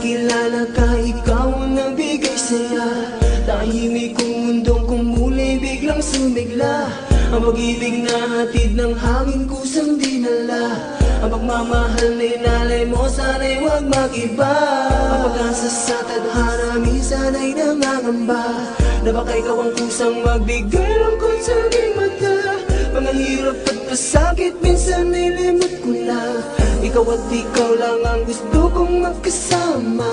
nakilala ka, ikaw ang nagbigay saya. Tahimik kong mundong kung muli biglang sumigla. Ang pag-ibig na hatid ng hangin kusang dinala. Ang pagmamahal na inalay mo, sana'y huwag mag-iba. Ang pag-asa sa tadhana, minsan ay nangangamba na baka ikaw ang kusang magbigay lungkot sa aking mata. Mga hirap at pasakit, minsan ay limot ko na. Ikaw at ikaw lang ang gusto kong magkasama.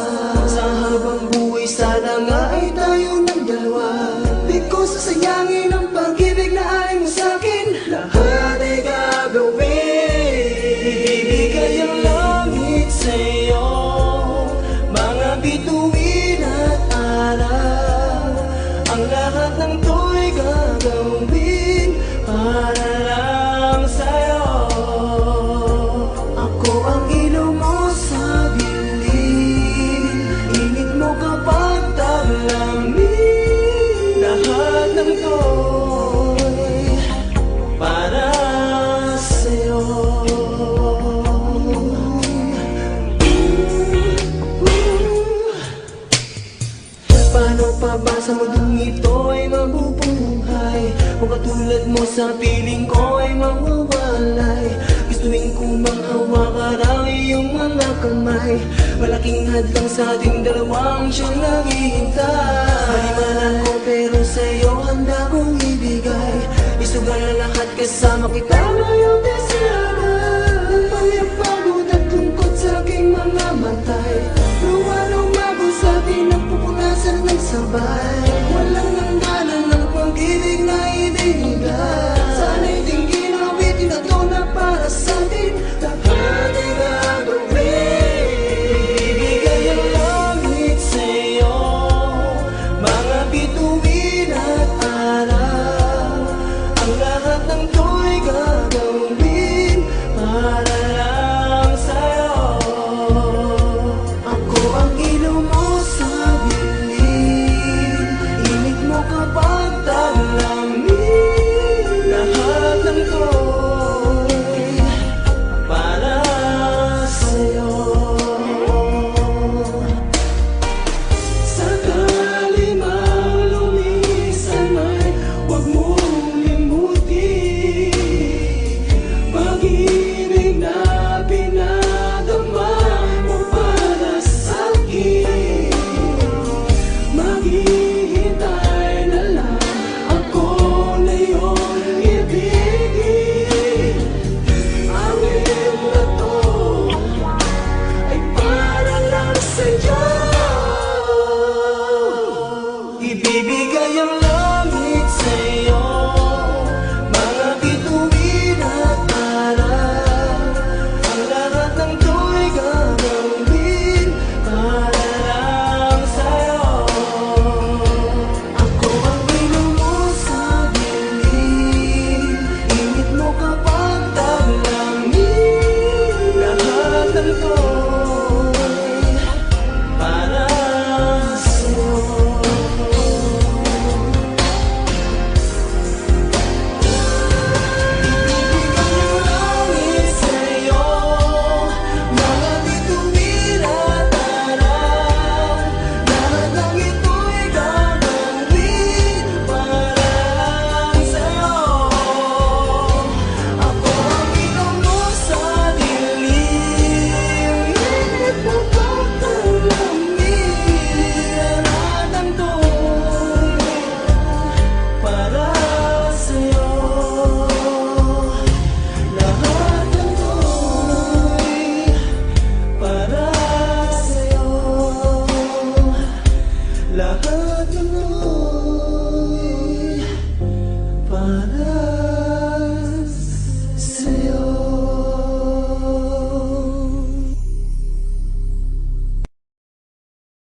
Sa habang buhay, sana nga ay tayo ng dalawa. Di ko sasayangin ang pag-ibig na ay mo sa'kin. Lahat ay gagawin, ibibigay ang langit sa'yo. Mga bituin at araw, ang lahat ng to'y gagawin para lang sa'yo. Ako ang ilaw mo sa dilim, init mo kapag taglamig. Lahat ng to'y para sa'yo. Paano pa ba sa mundong ito ay mabubuhay kung katulad mo sa piling ko ay mawawalay? Gustuin ko manghawakan ang iyong mga kamay. Malaking hadlang sa ating dalawang siyang naghihintay. Malimanan ko pero sa'yo handa kong ibigay. Isugal na lahat kasama kita ngayong desirada. Ang pagpagod at lungkot sa aking mga matay. Luwa ng mago sa atin ang pupunasan ng sabay.